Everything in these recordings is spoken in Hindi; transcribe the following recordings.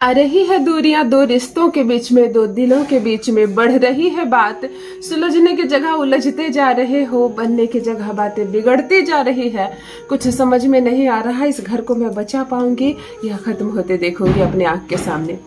आ रही है दूरियां दो रिश्तों के बीच में, दो दिलों के बीच में बढ़ रही है बात। सुलझने की जगह उलझते जा रहे हो, बनने की जगह बातें बिगड़ती जा रही है। कुछ समझ में नहीं आ रहा इस घर को मैं बचा पाऊंगी या खत्म होते देखूंगी अपने आंख के सामने।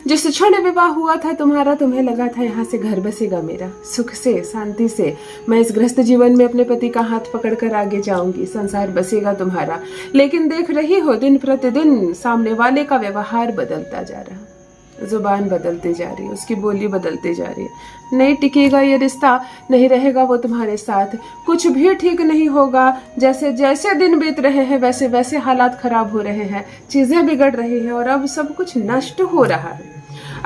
जिस क्षण विवाह हुआ था तुम्हारा, तुम्हें लगा था यहाँ से घर बसेगा मेरा, सुख से शांति से मैं इस गृहस्थ जीवन में अपने पति का हाथ पकड़कर आगे जाऊंगी, संसार बसेगा तुम्हारा। लेकिन देख रही हो दिन प्रतिदिन सामने वाले का व्यवहार बदलता जा रहा, जुबान बदलती जा रही है, उसकी बोली बदलती जा रही है। नहीं टिकेगा ये रिश्ता, नहीं रहेगा वो तुम्हारे साथ, कुछ भी ठीक नहीं होगा। जैसे जैसे दिन बीत रहे हैं वैसे वैसे हालात खराब हो रहे हैं, चीजें बिगड़ रही हैं और अब सब कुछ नष्ट हो रहा है।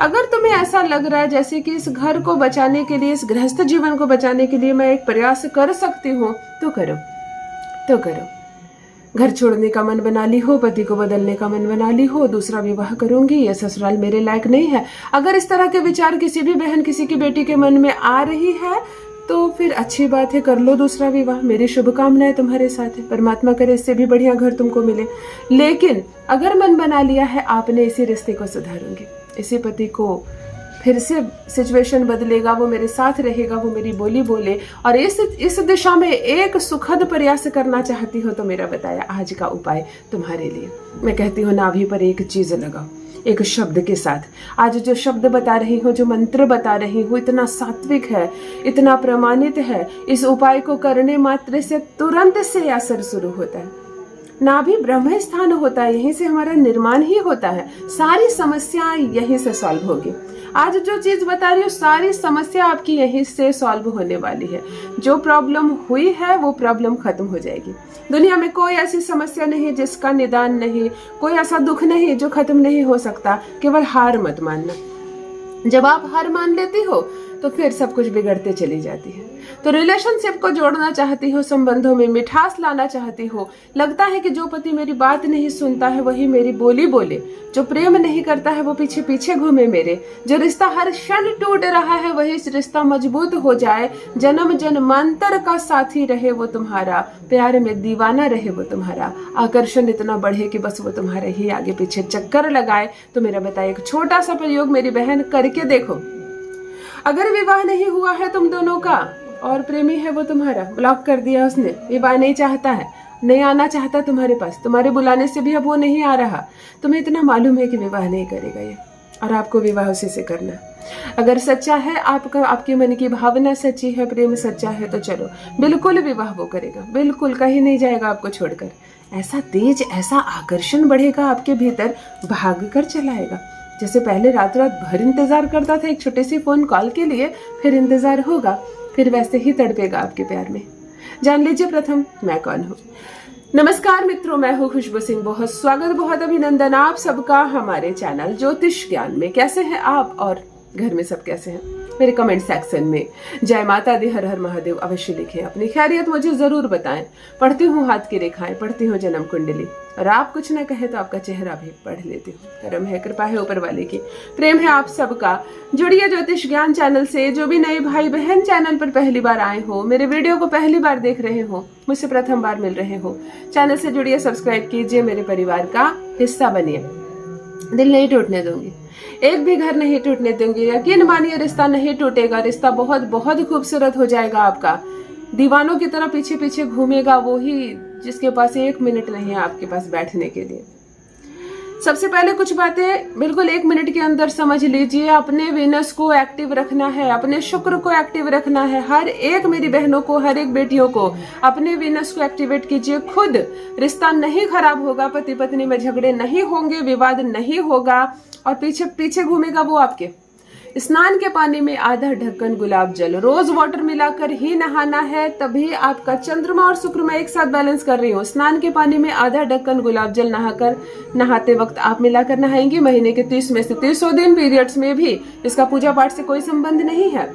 अगर तुम्हें ऐसा लग रहा है जैसे कि इस घर को बचाने के लिए, इस गृहस्थ जीवन को बचाने के लिए मैं एक प्रयास कर सकती हूँ, तो करो, तो करो। घर छोड़ने का मन बना ली हो, पति को बदलने का मन बना ली हो, दूसरा विवाह करूंगी, यह ससुराल मेरे लायक नहीं है, अगर इस तरह के विचार किसी भी बहन, किसी की बेटी के मन में आ रही है तो फिर अच्छी बात है, कर लो दूसरा विवाह। मेरी शुभकामनाएं तुम्हारे साथ है, परमात्मा करे इससे भी बढ़िया घर तुमको मिले। लेकिन अगर मन बना लिया है आपने इसी रिश्ते को सुधारूंगी, इसी पति को फिर से सिचुएशन बदलेगा, वो मेरे साथ रहेगा, वो मेरी बोली बोले और इस दिशा में एक सुखद प्रयास करना चाहती हो, तो मेरा बताया आज का उपाय तुम्हारे लिए। मैं कहती हूँ नाभि पर एक चीज लगाओ, एक शब्द के साथ। आज जो शब्द बता रही हूँ, जो मंत्र बता रही हूँ, इतना सात्विक है, इतना प्रमाणित है, इस उपाय को करने मात्र से तुरंत से असर शुरू होता है। नाभि ब्रह्म स्थान होता है, यहीं से हमारा निर्माण ही होता है, सारी समस्याएं यहीं से सॉल्व होगी। आज जो चीज बता रही हूँ सारी समस्या आपकी यहीं से सॉल्व होने वाली है। जो प्रॉब्लम हुई है वो प्रॉब्लम खत्म हो जाएगी। दुनिया में कोई ऐसी समस्या नहीं जिसका निदान नहीं, कोई ऐसा दुख नहीं जो खत्म नहीं हो सकता। केवल हार मत मानना। जब आप हार मान लेती हो तो फिर सब कुछ बिगड़ते चली जाती है। तो रिलेशनशिप को जोड़ना चाहती हो, संबंधों में मिठास लाना चाहती हो, लगता है कि जो पति मेरी बात नहीं सुनता है वही मेरी बोली बोले, जो प्रेम नहीं करता है वो पीछे पीछे घूमे मेरे, जो रिश्ता हर क्षण टूट रहा है वही रिश्ता मजबूत हो जाए, जन्म जन्मांतर का साथी रहे वो तुम्हारा, प्यार में दीवाना रहे वो तुम्हारा, आकर्षण इतना बढ़े कि बस वो तुम्हारे ही आगे पीछे चक्कर लगाए, तो मेरा बताए एक छोटा सा प्रयोग मेरी बहन करके देखो। अगर विवाह नहीं हुआ है तुम दोनों का और प्रेमी है वो तुम्हारा, ब्लॉक कर दिया उसने, विवाह नहीं चाहता है, नहीं आना चाहता तुम्हारे पास, तुम्हारे बुलाने से भी अब वो नहीं आ रहा, तुम्हें इतना मालूम है कि विवाह नहीं करेगा ये और आपको विवाह उसी से करना। अगर सच्चा है आपका, आपके मन की भावना सच्ची है, प्रेम सच्चा है, तो चलो बिल्कुल विवाह वो करेगा, बिल्कुल कहीं नहीं जाएगा आपको छोड़कर। ऐसा तेज, ऐसा आकर्षण बढ़ेगा आपके भीतर, भाग कर चलाएगा। जैसे पहले रात रात भर इंतजार करता था एक छोटे सी फोन कॉल के लिए, फिर इंतजार होगा, फिर वैसे ही तड़पेगा आपके प्यार में। जान लीजिए प्रथम मैं कौन हूँ। नमस्कार मित्रों, मैं हूँ खुशबू सिंह। बहुत स्वागत, बहुत अभिनंदन आप सबका हमारे चैनल ज्योतिष ज्ञान में। कैसे हैं आप और घर में सब कैसे हैं? मेरे कमेंट सेक्शन में जय माता दी, हर हर महादेव अवश्य लिखें, अपनी खैरियत मुझे जरूर बताएं। पढ़ती हूँ हाथ की रेखाएं, पढ़ती हूँ जन्म कुंडली, और आप कुछ न कहे तो आपका चेहरा भी पढ़ लेती हूँ। करम है, कृपा है ऊपर वाले की, प्रेम है आप सबका। जुड़िए ज्योतिष ज्ञान चैनल से। जो भी नए भाई बहन चैनल पर पहली बार आए हो, मेरे वीडियो को पहली बार देख रहे हो, मुझसे प्रथम बार मिल रहे हो, चैनल से जुड़िए, सब्सक्राइब कीजिए, मेरे परिवार का हिस्सा बनिए। दिल नहीं टूटने दूंगी, एक भी घर नहीं टूटने दूंगी। यकीन मानिए रिश्ता नहीं टूटेगा, रिश्ता बहुत बहुत खूबसूरत हो जाएगा आपका। दीवानों की तरह पीछे पीछे घूमेगा वो ही जिसके पास एक मिनट नहीं है आपके पास बैठने के लिए। सबसे पहले कुछ बातें बिल्कुल एक मिनट के अंदर समझ लीजिए। अपने वीनस को एक्टिव रखना है, अपने शुक्र को एक्टिव रखना है। हर एक मेरी बहनों को, हर एक बेटियों को अपने वीनस को एक्टिवेट कीजिए खुद। रिश्ता नहीं खराब होगा, पति पत्नी में झगड़े नहीं होंगे, विवाद नहीं होगा और पीछे पीछे घूमेगा वो आपके। स्नान के पानी में आधा ढक्कन गुलाब जल, रोज वाटर मिलाकर ही नहाना है, तभी आपका चंद्रमा और शुक्र मैं एक साथ बैलेंस कर रही हूँ। स्नान के पानी में आधा ढक्कन गुलाब जल नहाते वक्त आप मिलाकर नहाएंगी। महीने के 30 में से 30 दिन पीरियड्स में भी इसका पूजा पाठ से कोई संबंध नहीं है।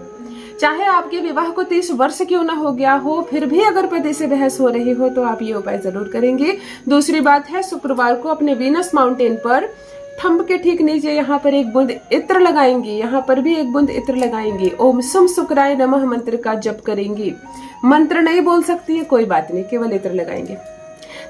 चाहे आपके विवाह को 30 वर्ष क्यों ना हो गया हो, फिर भी अगर पति से बहस हो रही हो तो आप ये उपाय जरूर करेंगे। दूसरी बात है, शुक्रवार को अपने वीनस माउंटेन पर थंब के ठीक नीचे यहाँ पर एक बूंद इत्र लगाएंगी, यहाँ पर भी एक बूंद इत्र लगाएंगी। ओम सुम शुक्राय नमः मंत्र का जप करेंगी। मंत्र नहीं बोल सकती है, कोई बात नहीं, केवल इत्र लगाएंगे।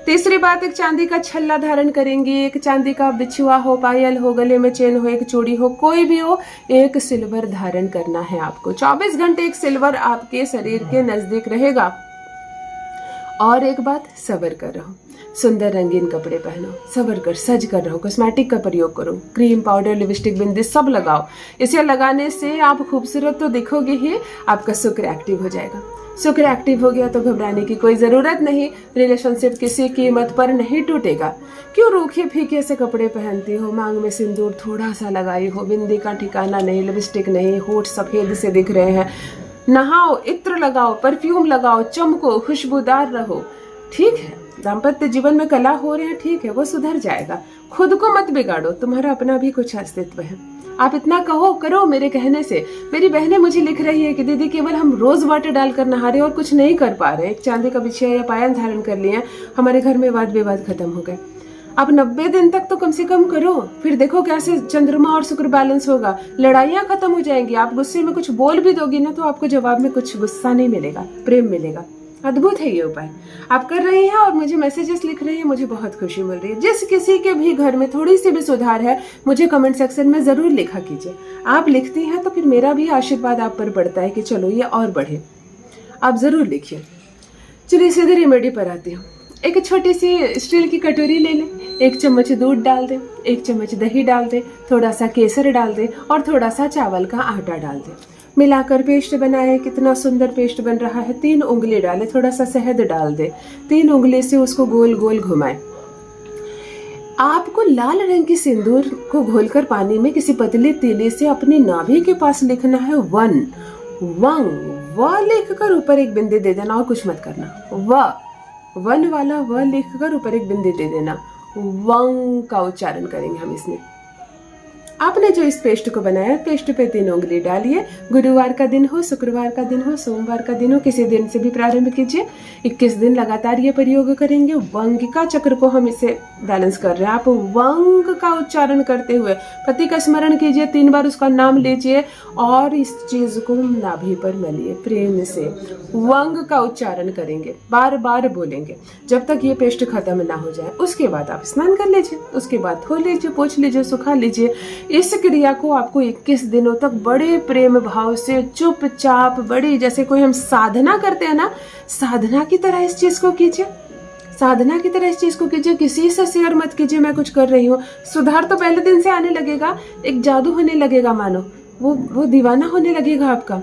तीसरी बात, एक चांदी का छल्ला धारण करेंगी, एक चांदी का बिछुआ हो, पायल हो, गले में चेन हो, एक चूड़ी हो, कोई भी हो, एक सिल्वर धारण करना है आपको। 24 घंटे एक सिल्वर आपके शरीर के नजदीक रहेगा। और एक बात, सबर कर रहो, सुंदर रंगीन कपड़े पहनो, सबर कर सज कर रहो, कॉस्मेटिक का प्रयोग करो, क्रीम, पाउडर, लिपस्टिक, बिंदी सब लगाओ। इसे लगाने से आप खूबसूरत तो दिखोगे ही, आपका शुक्र एक्टिव हो जाएगा। शुक्र एक्टिव हो गया तो घबराने की कोई जरूरत नहीं। रिलेशनशिप किसी कीमत पर नहीं टूटेगा। क्यों रूखे फीके से कपड़े पहनती हो, मांग में सिंदूर थोड़ा सा लगाई हो, बिंदी का ठिकाना नहीं, लिपस्टिक नहीं, होठ सफेद से दिख रहे हैं, नहाओ, इत्र लगाओ, परफ्यूम लगाओ, चमको, खुशबूदार रहो। ठीक है, दाम्पत्य जीवन में कला हो रहे हैं, ठीक है, वो सुधर जाएगा। खुद को मत बिगाड़ो, तुम्हारा अपना भी कुछ अस्तित्व है। आप इतना कहो करो मेरे कहने से। मेरी बहनें मुझे लिख रही है कि दीदी केवल हम रोज वाटर डालकर नहा रहे और कुछ नहीं कर पा रहे। एक चांदी का बिछिया या पायल धारण कर लिए, हमारे घर में वाद विवाद खत्म हो गए। आप 90 दिन तक तो कम से कम करो, फिर देखो कैसे चंद्रमा और शुक्र बैलेंस होगा, लड़ाइयां खत्म हो जाएंगी। आप गुस्से में कुछ बोल भी दोगी ना तो आपको जवाब में कुछ गुस्सा नहीं मिलेगा, प्रेम मिलेगा। अद्भुत है ये उपाय। आप कर रही हैं और मुझे मैसेजेस लिख रही हैं, मुझे बहुत खुशी मिल रही है। जिस किसी के भी घर में थोड़ी सी भी सुधार है, मुझे कमेंट सेक्शन में जरूर लिखा कीजिए। आप लिखती हैं तो फिर मेरा भी आशीर्वाद आप पर बढ़ता है कि चलो ये और बढ़े। आप जरूर लिखिए। चलिए सीधे रेमेडी पर आती हूँ। एक छोटी सी स्टील की कटोरी ले लें, 1 चम्मच दूध डाल दें, 1 चम्मच दही डाल दें, थोड़ा सा केसर डाल दें और थोड़ा सा चावल का आटा डाल दें। मिलाकर पेस्ट बनाए। कितना सुंदर पेस्ट बन रहा है। 3 उंगली डालें, थोड़ा सा शहद डाल दें, 3 उंगली से उसको गोल गोल घुमाएं। आपको लाल रंग की सिंदूर को घोलकर पानी में किसी पतली तीली से अपनी नाभि के पास लिखना है वन। वंग व लिखकर ऊपर एक बिंदी दे देना और कुछ मत करना। वन वाला व लिखकर ऊपर एक बिंदी दे देना। वंग का उच्चारण करेंगे हम इसमें। आपने जो इस पेस्ट को बनाया, पेस्ट पे 3 उंगली डालिए। गुरुवार का दिन हो, शुक्रवार का दिन हो, सोमवार का दिन हो, किसी दिन से भी प्रारंभ कीजिए। 21 दिन लगातार ये प्रयोग करेंगे। वंग का चक्र को हम इसे बैलेंस कर रहे हैं। आप वंग का उच्चारण करते हुए पति का स्मरण कीजिए, 3 बार उसका नाम लीजिए और इस चीज को नाभि पर मलिए। प्रेम से वंग का उच्चारण करेंगे, बार बार बोलेंगे जब तक ये पेस्ट खत्म ना हो जाए। उसके बाद आप स्नान कर लीजिए, उसके बाद धो लीजिए, पोंछ लीजिए, सुखा लीजिए। इस क्रिया को आपको 21 दिनों तक बड़े प्रेम भाव से चुपचाप, बड़ी जैसे कोई हम साधना करते हैं ना, साधना की तरह इस चीज को कीजिए। साधना की तरह इस चीज को कीजिए। किसी से शेयर मत कीजिए मैं कुछ कर रही हूँ। सुधार तो पहले दिन से आने लगेगा, एक जादू होने लगेगा, मानो वो दीवाना होने लगेगा आपका।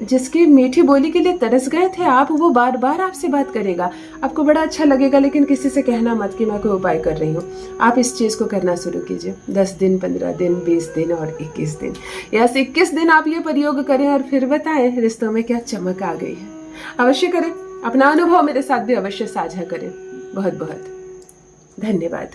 जिसकी मीठी बोली के लिए तरस गए थे आप, वो बार बार आपसे बात करेगा। आपको बड़ा अच्छा लगेगा, लेकिन किसी से कहना मत कि मैं कोई उपाय कर रही हूँ। आप इस चीज को करना शुरू कीजिए। 10 दिन, 15 दिन, 20 दिन और 21 दिन। यस, 21 दिन आप ये प्रयोग करें और फिर बताएं रिश्तों में क्या चमक आ गई है। अवश्य करें, अपना अनुभव मेरे साथ भी अवश्य साझा करें। बहुत बहुत धन्यवाद।